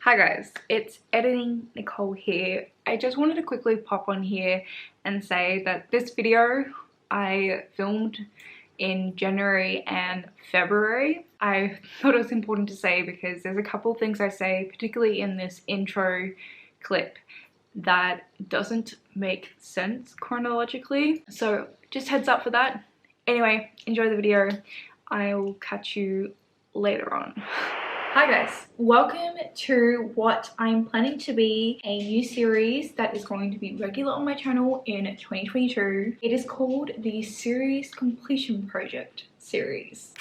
Hi guys, it's Editing Nicole here. I just wanted to quickly pop on here and say that this video I filmed in January and February. I thought it was important to say because there's a couple things I say, particularly in this intro clip, that doesn't make sense chronologically. So just heads up for that. Anyway, enjoy the video. I will catch you later on. Hi guys, welcome to what I'm planning to be a new series that is going to be regular on my channel in 2022. It is called the Series Completion Project series.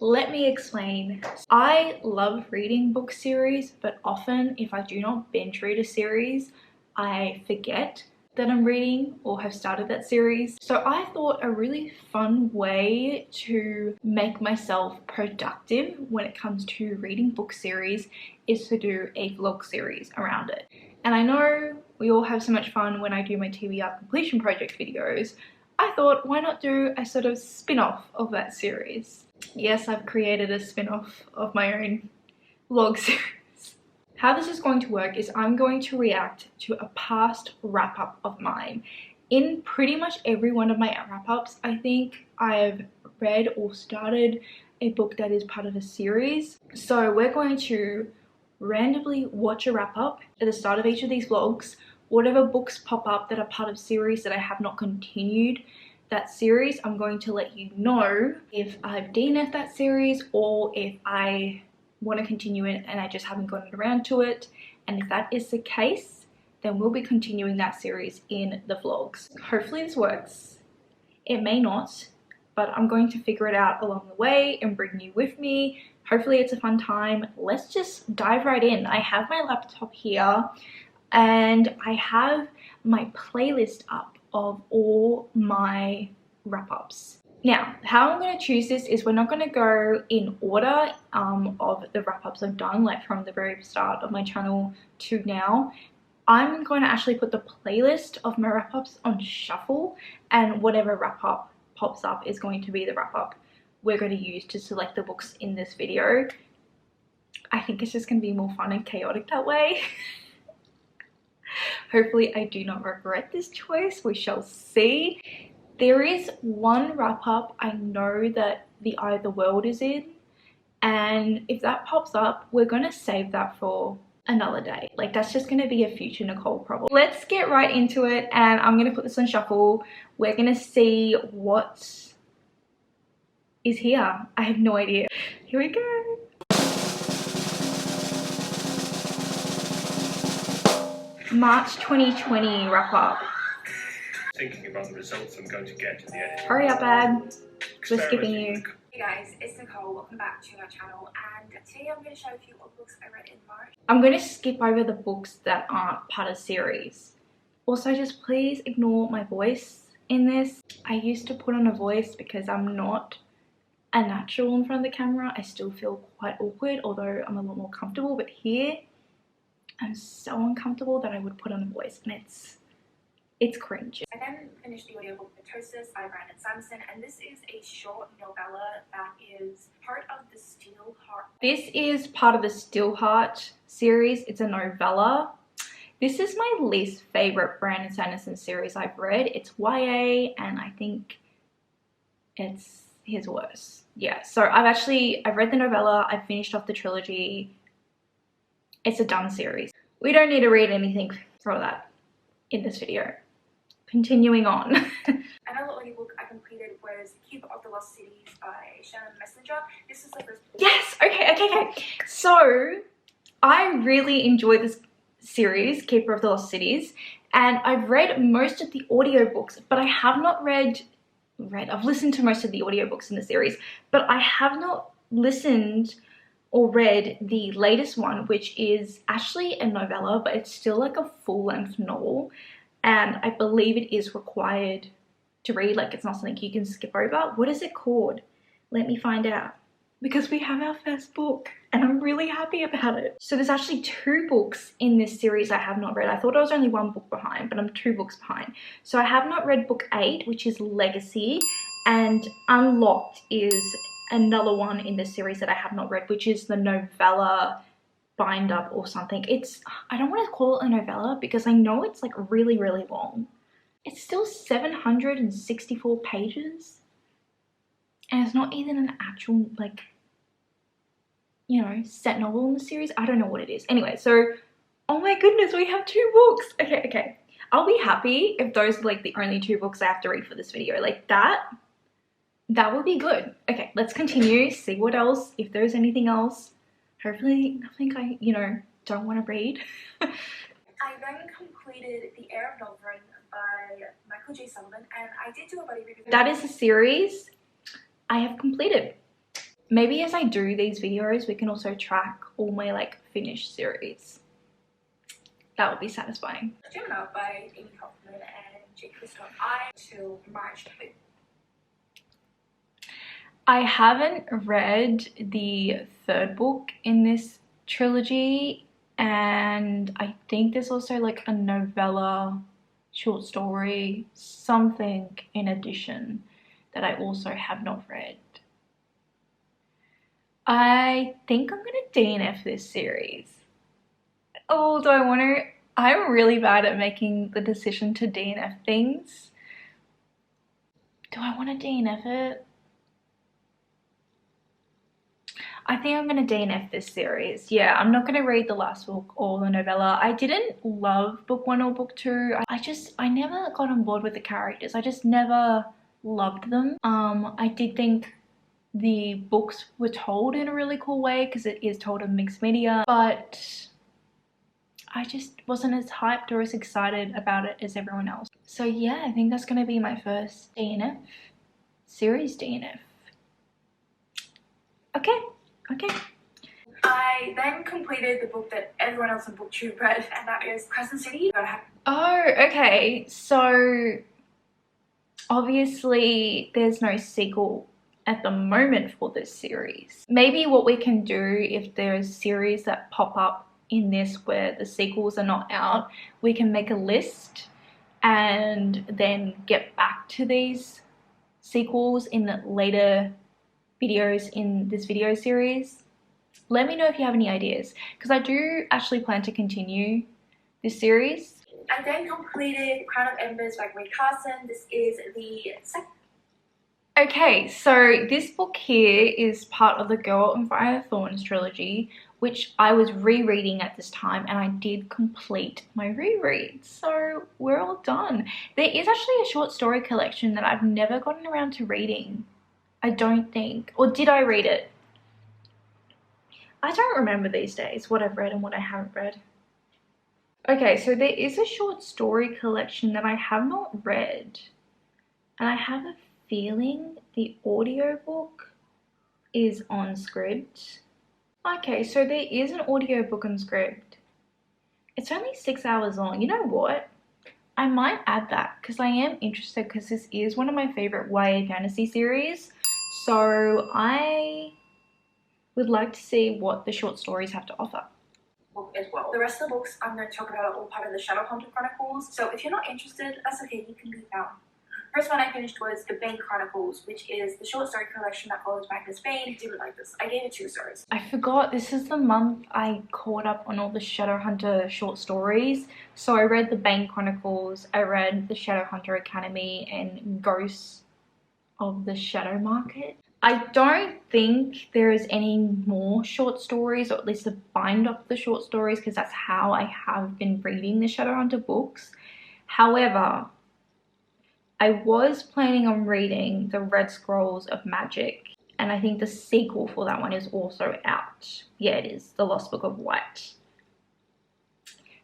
Let me explain. I love reading book series, but often if I do not binge read a series, I forget that I'm reading or have started that series. So I thought a really fun way to make myself productive when it comes to reading book series is to do a vlog series around it. And I know we all have so much fun when I do my TBR completion project videos. I thought, why not do a sort of spin-off of that series? Yes, I've created a spin-off of my own vlog series. How this is going to work is I'm going to react to a past wrap-up of mine. In pretty much every one of my wrap-ups, I think I've read or started a book that is part of a series. So we're going to randomly watch a wrap-up at the start of each of these vlogs. Whatever books pop up that are part of series that I have not continued that series, I'm going to let you know if I've DNF'd that series or if I want to continue it and I just haven't gotten around to it. And if that is the case, then we'll be continuing that series in the vlogs. Hopefully this works. It may not, but I'm going to figure it out along the way and bring you with me. Hopefully it's a fun time. Let's just dive right in. I have my laptop here and I have my playlist up of all my wrap-ups. Now, how I'm going to choose this is we're not going to go in order of the wrap-ups I've done, like from the very start of my channel to now. I'm going to actually put the playlist of my wrap-ups on shuffle, and whatever wrap-up pops up is going to be the wrap-up we're going to use to select the books in this video. I think it's just going to be more fun and chaotic that way. Hopefully I do not regret this choice. We shall see. There is one wrap-up I know that the Eye of the World is in, and if that pops up, we're going to save that for another day. Like, that's just going to be a future Nicole problem. Let's get right into it, and I'm going to put this on shuffle. We're going to see what is here. I have no idea. Here we go. March 2020 wrap-up. Thinking about the results I'm going to get in the end. Hurry up, Ad. We're skipping you. Hey guys, it's Nicole. Welcome back to my channel, and today I'm going to show a few old books I read in March. I'm going to skip over the books that aren't part of series. Also, just please ignore my voice in this. I used to put on a voice because I'm not a natural in front of the camera. I still feel quite awkward, although I'm a lot more comfortable, but here I'm so uncomfortable that I would put on a voice, and it's cringe. I then finished the audiobook Mitosis by Brandon Sanderson, and this is a short novella that is part of the Steel Heart. This is part of the Steel Heart series. It's a novella. This is my least favorite Brandon Sanderson series I've read. It's YA, and I think it's his worst. Yeah, so I've read the novella. I've finished off the trilogy. It's a done series. We don't need to read anything for that in this video. Continuing on. Another audiobook I completed was Keeper of the Lost Cities by Shannon Messenger. This is the first book. Yes, okay. So I really enjoyed this series, Keeper of the Lost Cities, and I've read most of the audiobooks, but I have not I've listened to most of the audiobooks in the series, but I have not listened or read the latest one, which is actually a novella, but it's still like a full-length novel. And I believe it is required to read, like it's not something you can skip over. What is it called? Let me find out. Because we have our first book and I'm really happy about it. So there's actually 2 books in this series I have not read. I thought I was only 1 book behind, but I'm 2 books behind. So I have not read book 8, which is Legacy, and Unlocked is another one in this series that I have not read, which is the novella bind up or something. I don't want to call it a novella because I know it's like really, really long. It's still 764 pages. And it's not even an actual, like, you know, set novel in the series. I don't know what it is. Anyway, so, oh my goodness, we have 2 books. Okay. I'll be happy if those are like the only 2 books I have to read for this video. Like that would be good. Okay, let's continue, see what else, if there's anything else. Hopefully nothing I, you know, don't want to read. I then completed The Heir of Novrin by Michael J. Sullivan, and I did do a buddy read. That is a series I have completed. Maybe as I do these videos, we can also track all my like finished series. That would be satisfying. Gemini by Amy Kaufman and Jake Christoph. I till March. I haven't read the 3rd book in this trilogy, and I think there's also like a novella, short story, something in addition that I also have not read. I think I'm gonna DNF this series. Oh, do I want to? I'm really bad at making the decision to DNF things. Do I want to DNF it? I think I'm going to DNF this series. Yeah, I'm not going to read the last book or the novella. I didn't love book 1 or book 2. I never got on board with the characters. I just never loved them. I did think the books were told in a really cool way because it is told in mixed media, but I just wasn't as hyped or as excited about it as everyone else. So yeah, I think that's going to be my first DNF. Series DNF. Okay. I then completed the book that everyone else in BookTube read, and that is Crescent City. Oh, okay. So obviously there's no sequel at the moment for this series. Maybe what we can do, if there's series that pop up in this where the sequels are not out, we can make a list and then get back to these sequels in the later videos in this video series. Let me know if you have any ideas, because I do actually plan to continue this series. I then completed Crown of Embers by Carson. This is the second. Okay, so this book here is part of the Girl on Fire Thorns trilogy, which I was rereading at this time, and I did complete my reread. So we're all done. There is actually a short story collection that I've never gotten around to reading. I don't think. Or did I read it? I don't remember these days what I've read and what I haven't read. Okay, so there is a short story collection that I have not read. And I have a feeling the audiobook is on Scribd. Okay, so there is an audiobook on Scribd. It's only 6 hours long. You know what? I might add that because I am interested, because this is one of my favorite YA fantasy series. So I would like to see what the short stories have to offer. Book as well. The rest of the books I'm going to talk about are all part of the Shadowhunter Chronicles. So if you're not interested, that's okay, you can leave now. First one I finished was The Bane Chronicles, which is the short story collection that follows Magnus Bane. I didn't like this. I gave it 2 stars. I forgot, this is the month I caught up on all the Shadowhunter short stories. So I read The Bane Chronicles, I read The Shadowhunter Academy, and Ghosts of the Shadow Market. I don't think there is any more short stories, or at least a bind up the short stories, because that's how I have been reading the Shadowhunter books. However, I was planning on reading the Red Scrolls of Magic, and I think the sequel for that one is also out. Yeah, it is, The Lost Book of White.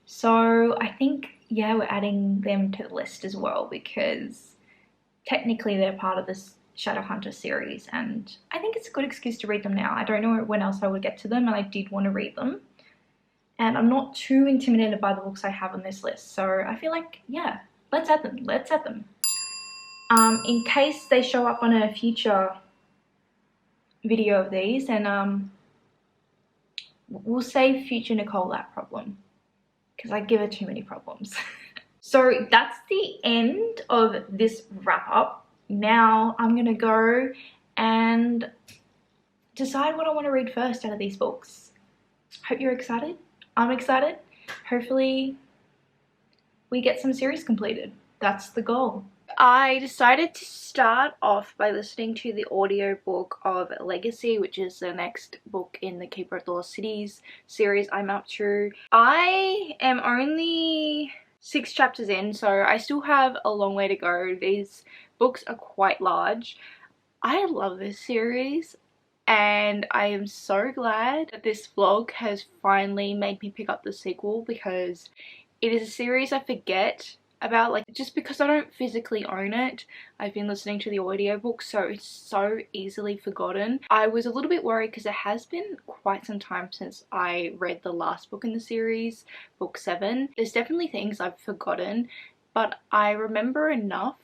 So I think, yeah, we're adding them to the list as well, because technically they're part of this Shadowhunter series, and I think it's a good excuse to read them now. I don't know when else I would get to them, and I did want to read them. And I'm not too intimidated by the books I have on this list, so I feel like, yeah, let's add them. Let's add them. In case they show up on a future video of these, and we'll save future Nicole that problem, because I give her too many problems. So that's the end of this wrap up. Now I'm gonna go and decide what I want to read first out of these books. Hope you're excited. I'm excited. Hopefully we get some series completed. That's the goal. I decided to start off by listening to the audiobook of Legacy, which is the next book in the Keeper of the Lost Cities series I'm up to. I am only 6 chapters in, so I still have a long way to go. These books are quite large. I love this series, and I am so glad that this vlog has finally made me pick up the sequel, because it is a series I forget about, like, just because I don't physically own it. I've been listening to the audiobook, so it's so easily forgotten. I was a little bit worried because it has been quite some time since I read the last book in the series, book 7. There's definitely things I've forgotten, but I remember enough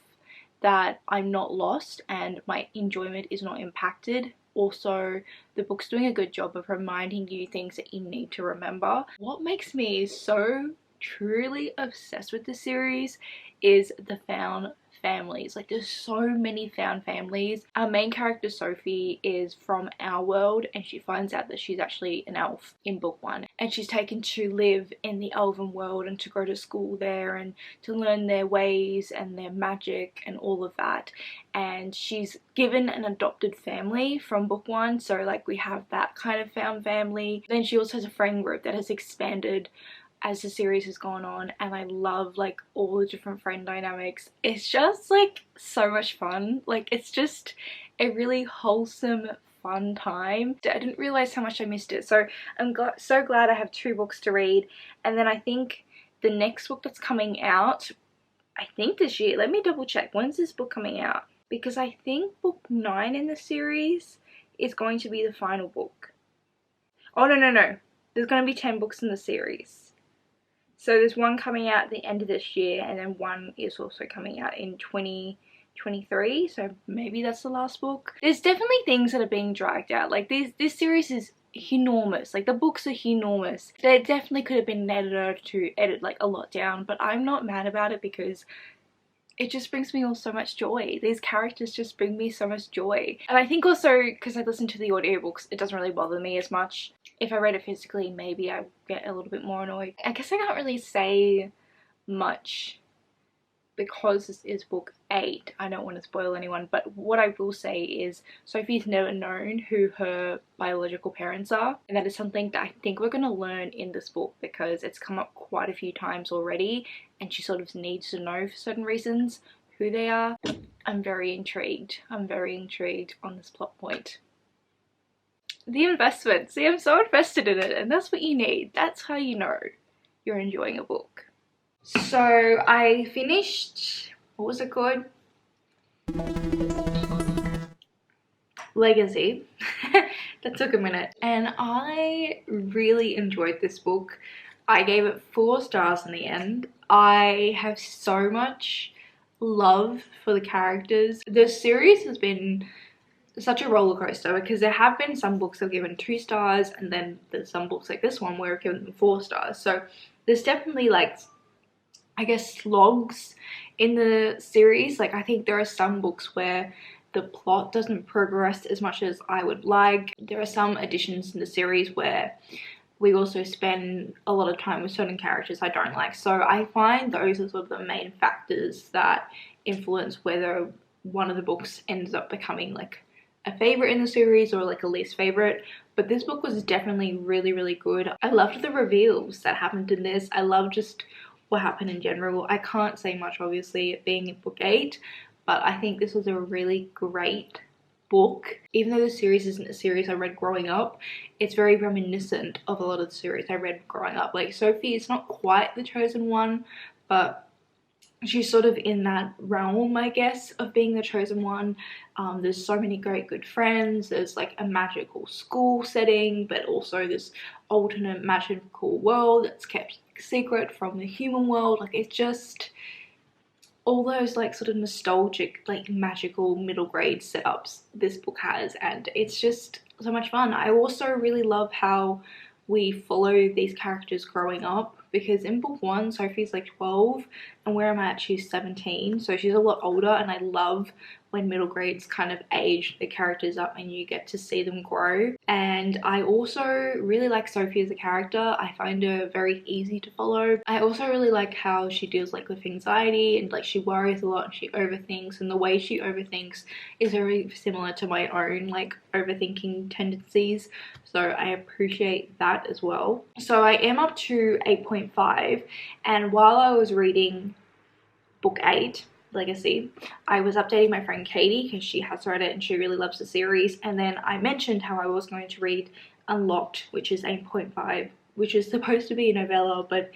that I'm not lost and my enjoyment is not impacted. Also, the book's doing a good job of reminding you things that you need to remember. What makes me so truly obsessed with the series is the found families. Like, there's so many found families. Our main character Sophie is from our world, and she finds out that she's actually an elf in book 1, and she's taken to live in the elven world and to go to school there and to learn their ways and their magic and all of that. And she's given an adopted family from book 1, so like we have that kind of found family. Then she also has a friend group that has expanded as the series has gone on, and I love like all the different friend dynamics. It's just like so much fun. Like, it's just a really wholesome, fun time. I didn't realize how much I missed it, so I'm so glad I have 2 books to read. And then I think the next book that's coming out, I think this year, let me double check, when's this book coming out? Because I think book 9 in the series is going to be the final book. Oh no, there's going to be 10 books in the series. So there's one coming out at the end of this year, and then one is also coming out in 2023, so maybe that's the last book. There's definitely things that are being dragged out. Like, this series is enormous. Like, the books are enormous. There definitely could have been an editor to edit like a lot down, but I'm not mad about it because it just brings me all so much joy. These characters just bring me so much joy. And I think also because I listen to the audiobooks, it doesn't really bother me as much. If I read it physically, maybe I get a little bit more annoyed. I guess I can't really say much because this is book 8. I don't want to spoil anyone, but what I will say is Sophie's never known who her biological parents are, and that is something that I think we're going to learn in this book because it's come up quite a few times already, and she sort of needs to know for certain reasons who they are. I'm very intrigued. I'm very intrigued on this plot point. The investment. See, I'm so invested in it, and that's what you need. That's how you know you're enjoying a book. So I finished, what was it called? Legacy. That took a minute. And I really enjoyed this book. I gave it 4 stars in the end. I have so much love for the characters. The series has been such a roller coaster because there have been some books I've given 2 stars, and then there's some books like this one where I've given them 4 stars. So there's definitely, like, I guess, slogs in the series. Like, I think there are some books where the plot doesn't progress as much as I would like. There are some additions in the series where we also spend a lot of time with certain characters I don't like. So I find those are sort of the main factors that influence whether one of the books ends up becoming like a favorite in the series or like a least favorite. But this book was definitely really, really good. I loved the reveals that happened in this. I love just what happened in general. I can't say much, obviously, being in book 8, but I think this was a really great book. Even though the series isn't a series I read growing up, it's very reminiscent of a lot of the series I read growing up. Like, Sophie is not quite the chosen one, but she's sort of in that realm, I guess, of being the chosen one. There's so many great good friends. There's like a magical school setting, but also this alternate magical world that's kept secret from the human world. Like, it's just all those like sort of nostalgic, like magical middle grade setups this book has, and it's just so much fun. I also really love how we follow these characters growing up, because in book 1 Sophie's like 12 and where I'm at she's 17, so she's a lot older, and I love when middle grades kind of age the characters up and you get to see them grow. And I also really like Sophie as a character. I find her very easy to follow. I also really like how she deals like with anxiety, and like she worries a lot and she overthinks, and the way she overthinks is very similar to my own like overthinking tendencies, so I appreciate that as well. So I am up to 8.5, and while I was reading book 8, Legacy, I was updating my friend Katie because she has read it and she really loves the series, and then I mentioned how I was going to read Unlocked, which is 8.5, which is supposed to be a novella, but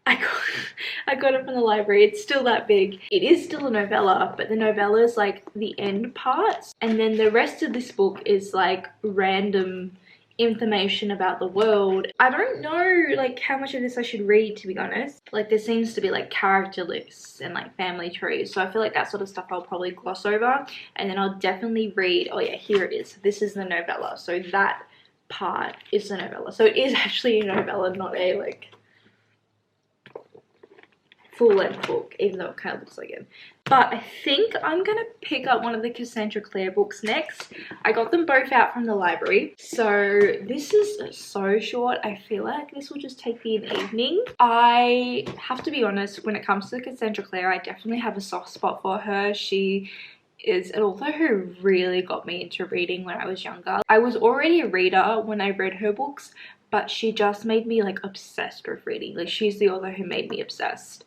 I got it from the library. It's still that big. It is still a novella, but the novella is like the end parts, and then the rest of this book is like random information about the world. I don't know like how much of this I should read, to be honest. Like there seems to be like character lists and like family trees, so I feel like that sort of stuff I'll probably gloss over, and then I'll definitely read, oh yeah, here it is, this is the novella, so that part is the novella. So it is actually a novella, not a like full-length book, even though it kind of looks like it. But I think I'm gonna pick up one of the Cassandra Clare books next. I got them both out from the library, so this is so short. I feel like this will just take me an evening. I have to be honest, when it comes to Cassandra Clare, I definitely have a soft spot for her. She is an author who really got me into reading when I was younger. I was already a reader when I read her books, but she just made me like obsessed with reading. Like she's the author who made me obsessed.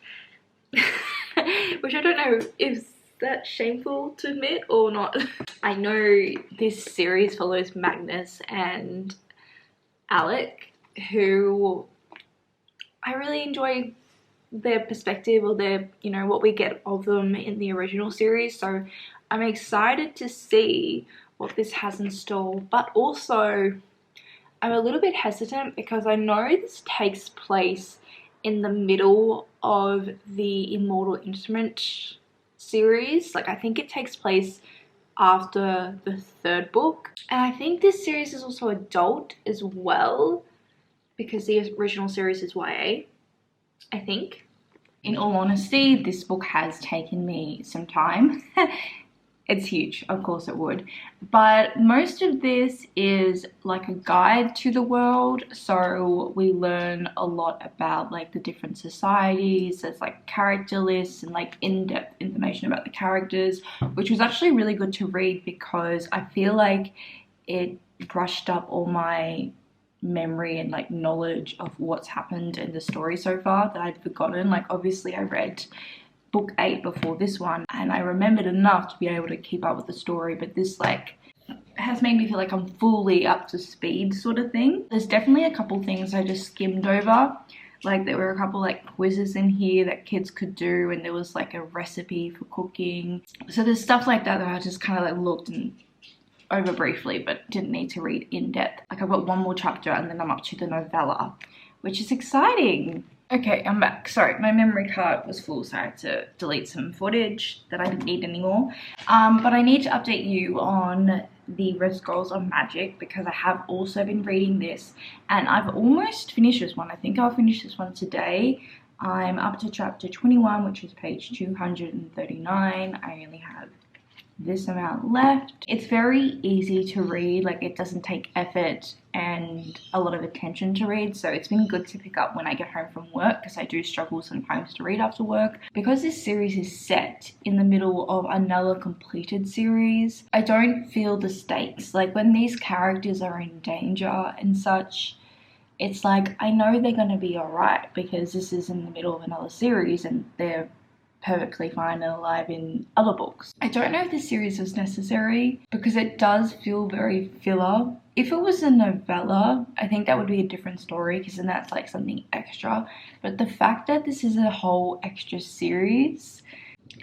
Which I don't know, is that shameful to admit or not? I know this series follows Magnus and Alec, who I really enjoy their perspective, or their, you know, what we get of them in the original series. So I'm excited to see what this has in store, but also I'm a little bit hesitant because I know this takes place in the middle of the Immortal Instrument series. Like I think it takes place after the 3rd book, and I think this series is also adult as well because the original series is YA, I think. In all honesty, this book has taken me some time. It's huge, of course it would, but most of this is like a guide to the world, so we learn a lot about like the different societies. There's like character lists and like in-depth information about the characters, which was actually really good to read because I feel like it brushed up all my memory and like knowledge of what's happened in the story so far that I'd forgotten. Like obviously I read book 8 before this one, and I remembered enough to be able to keep up with the story, but this like has made me feel like I'm fully up to speed sort of thing. There's definitely a couple things I just skimmed over. Like there were a couple like quizzes in here that kids could do, and there was like a recipe for cooking. So there's stuff like that that I just kind of like looked and over briefly, but didn't need to read in depth. Like I've got one more chapter and then I'm up to the novella, which is exciting. Okay, I'm back. Sorry, my memory card was full, so I had to delete some footage that I didn't need anymore. But I need to update you on the Red Scrolls of Magic because I have also been reading this, and I've almost finished this one. I think I'll finish this one today. I'm up to chapter 21, which is page 239. I only have this amount left. It's very easy to read, like it doesn't take effort and a lot of attention to read, so it's been good to pick up when I get home from work because I do struggle sometimes to read after work. Because this series is set in the middle of another completed series, I don't feel the stakes. Like when these characters are in danger and such, it's like I know they're going to be alright because this is in the middle of another series and they're perfectly fine and alive in other books. I don't know if this series is necessary because it does feel very filler. If it was a novella, I think that would be a different story because then that's like something extra. But the fact that this is a whole extra series,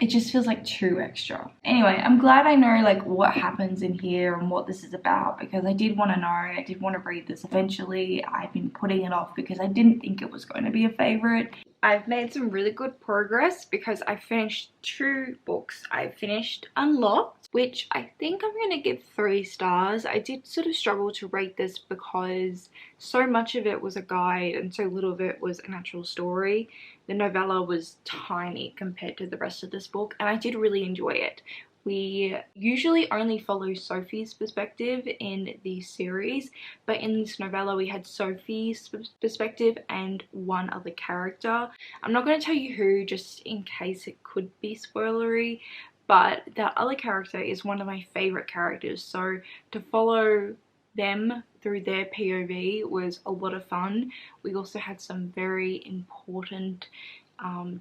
it just feels like too extra. Anyway, I'm glad I know like what happens in here and what this is about because I did want to know. I did want to read this eventually. I've been putting it off because I didn't think it was going to be a favorite. I've made some really good progress because I finished 2 books. I finished Unlocked which I think I'm going to give 3 stars. I did sort of struggle to rate this because so much of it was a guide and so little of it was an actual story. The novella was tiny compared to the rest of this book, and I did really enjoy it. We usually only follow Sophie's perspective in the series, but in this novella we had Sophie's perspective and one other character. I'm not going to tell you who, just in case it could be spoilery, but that other character is one of my favourite characters, so to follow them through their POV was a lot of fun. We also had some very important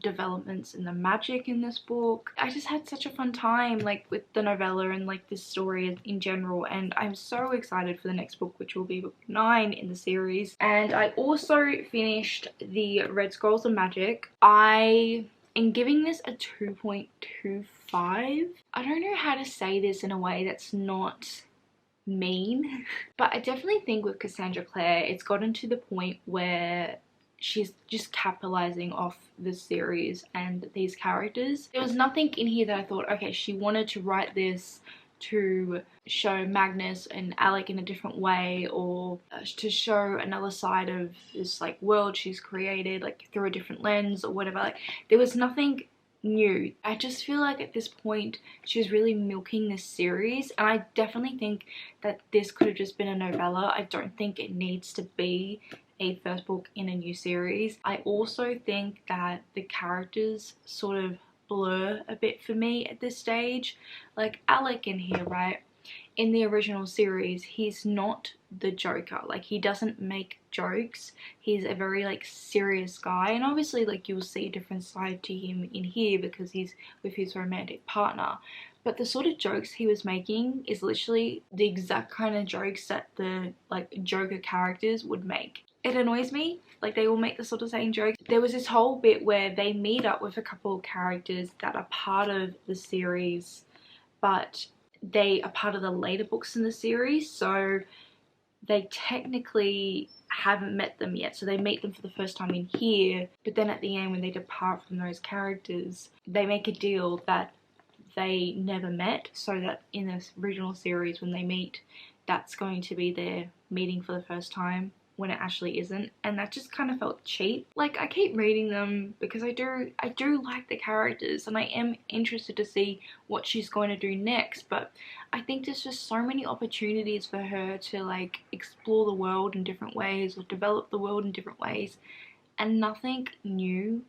developments in the magic in this book. I just had such a fun time like with the novella and like this story in general, and I'm so excited for the next book, which will be book 9 in the series. And I also finished the Red Scrolls of Magic. I am giving this a 2.25. I don't know how to say this in a way that's not mean, but I definitely think with Cassandra Clare it's gotten to the point where she's just capitalizing off the series and these characters. There was nothing in here that I thought, okay, she wanted to write this to show Magnus and Alec in a different way, or to show another side of this like world she's created like through a different lens or whatever. Like there was nothing new. I just feel like at this point she's really milking this series, and I definitely think that this could have just been a novella. I don't think it needs to be a first book in a new series. I also think that the characters sort of blur a bit for me at this stage. Like Alec in here, right? In the original series, he's not the Joker. Like he doesn't make jokes. He's a very like serious guy, and obviously like you'll see a different side to him in here because he's with his romantic partner. But the sort of jokes he was making is literally the exact kind of jokes that the like Joker characters would make. It annoys me, like they all make the sort of same jokes. There was this whole bit where they meet up with a couple of characters that are part of the series, but they are part of the later books in the series, so they technically haven't met them yet. So they meet them for the first time in here, but then at the end when they depart from those characters, they make a deal that they never met, so that in this original series when they meet, that's going to be their meeting for the first time, when it actually isn't. And that just kind of felt cheap. Like I keep reading them because I do like the characters and I am interested to see what she's going to do next, but I think there's just so many opportunities for her to like explore the world in different ways or develop the world in different ways, and nothing new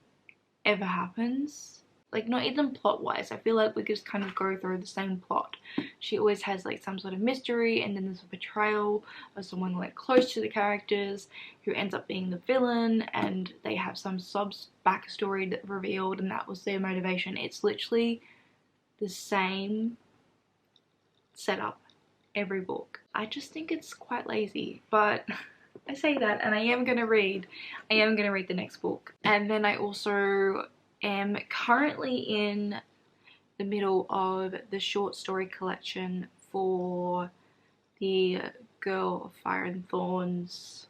ever happens. Like not even plot wise. I feel like we just kind of go through the same plot. She always has like some sort of mystery, and then there's a betrayal of someone like close to the characters who ends up being the villain, and they have some sub's backstory that revealed and that was their motivation. It's literally the same setup every book. I just think it's quite lazy, but I say that and I am gonna read the next book. And then I also am currently in the middle of the short story collection for the Girl of Fire and Thorns.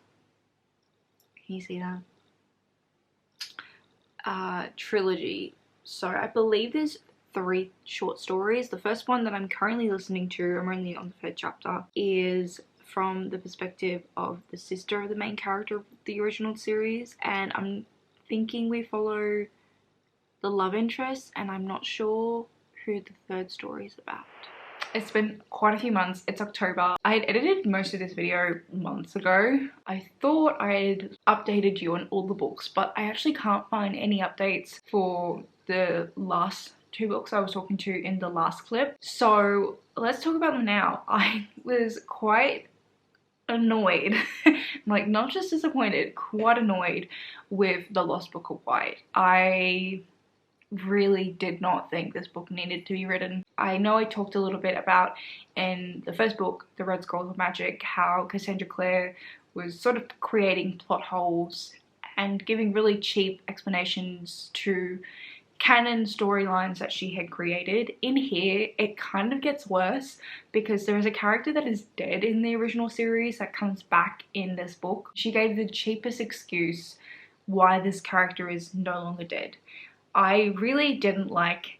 Can you see that? Trilogy. So I believe there's 3 short stories. The first one that I'm currently listening to, I'm only on the 3rd chapter, is from the perspective of the sister of the main character of the original series, and I'm thinking we follow the love interest, and I'm not sure who the 3rd story is about. It's been quite a few months. It's October. I had edited most of this video months ago. I thought I had updated you on all the books, but I actually can't find any updates for the last 2 books I was talking to in the last clip. So let's talk about them now. I was quite annoyed, like not just disappointed, quite annoyed with The Lost Book of White. I really did not think this book needed to be written. I know I talked a little bit about in the first book, The Red Scrolls of Magic, how Cassandra Clare was sort of creating plot holes and giving really cheap explanations to canon storylines that she had created. In here, it kind of gets worse because there is a character that is dead in the original series that comes back in this book. She gave the cheapest excuse why this character is no longer dead. I really didn't like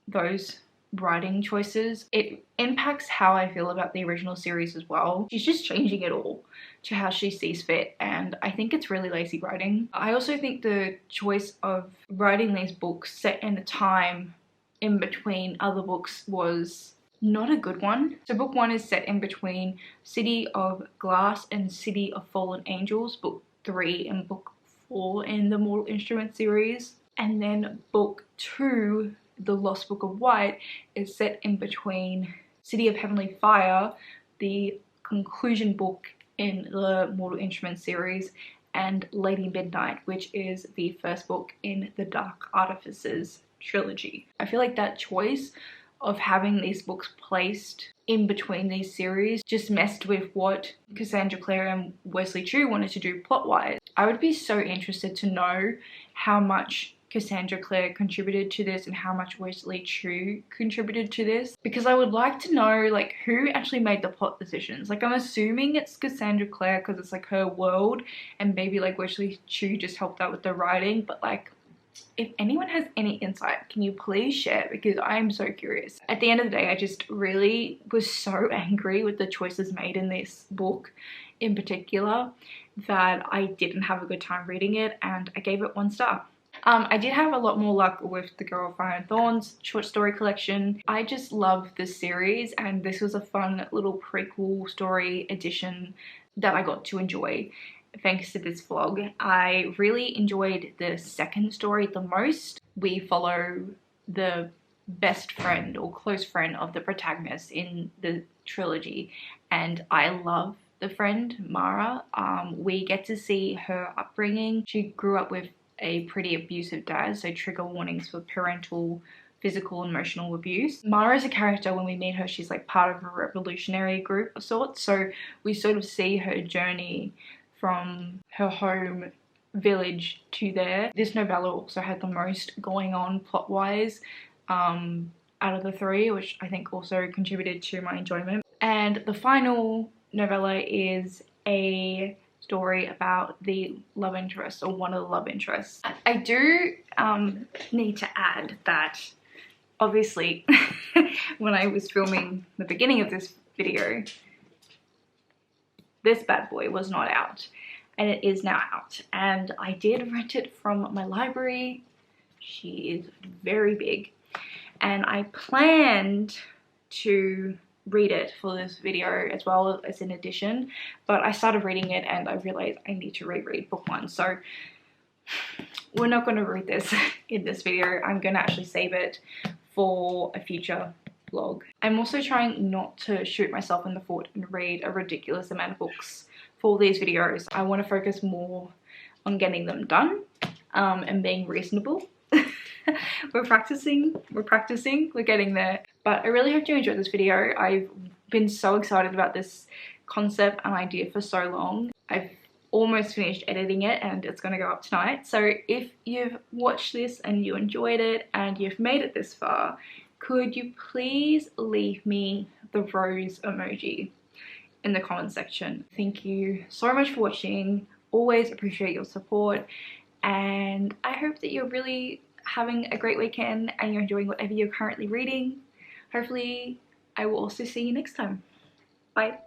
those writing choices. It impacts how I feel about the original series as well. She's just changing it all to how she sees fit, and I think it's really lazy writing. I also think the choice of writing these books set in a time in between other books was not a good one. So book 1 is set in between City of Glass and City of Fallen Angels, book 3 and book 4 in the Mortal Instruments series. And then book 2, The Lost Book of White, is set in between City of Heavenly Fire, the conclusion book in the Mortal Instruments series, and Lady Midnight, which is the first book in the Dark Artificers trilogy. I feel like that choice of having these books placed in between these series just messed with what Cassandra Clare and Wesley Chu wanted to do plot-wise. I would be so interested to know how much Cassandra Clare contributed to this and how much Wesley Chu contributed to this, because I would like to know like who actually made the plot decisions. Like I'm assuming it's Cassandra Clare because it's like her world, and maybe like Wesley Chu just helped out with the writing, but like if anyone has any insight, can you please share, because I am so curious. At the end of the day, I just really was so angry with the choices made in this book in particular that I didn't have a good time reading it, and I gave it 1 star. I did have a lot more luck with The Girl of Fire and Thorns short story collection. I just love this series, and this was a fun little prequel story edition that I got to enjoy thanks to this vlog. I really enjoyed the second story the most. We follow the best friend or close friend of the protagonist in the trilogy, and I love the friend Mara. We get to see her upbringing. She grew up with a pretty abusive dad, so trigger warnings for parental physical and emotional abuse. Mara is a character, when we meet her, she's like part of a revolutionary group of sorts, so we sort of see her journey from her home village to there. This novella also had the most going on plot-wise out of the 3, which I think also contributed to my enjoyment. And the final novella is a story about the love interest, or one of the love interests. I do need to add that obviously when I was filming the beginning of this video, this bad boy was not out, and it is now out, and I did rent it from my library. She is very big, and I planned to read it for this video as well as an edition, but I started reading it and I realized I need to reread book 1, so we're not going to read this in this video. I'm going to actually save it for a future vlog. I'm also trying not to shoot myself in the foot and read a ridiculous amount of books for these videos. I want to focus more on getting them done and being reasonable. we're practicing, we're getting there. But I really hope you enjoyed this video. I've been so excited about this concept and idea for so long. I've almost finished editing it and it's going to go up tonight. So if you've watched this and you enjoyed it and you've made it this far, could you please leave me the rose emoji in the comment section. Thank you so much for watching. Always appreciate your support, and I hope that you're really having a great weekend and you're enjoying whatever you're currently reading. Hopefully I will also see you next time. Bye.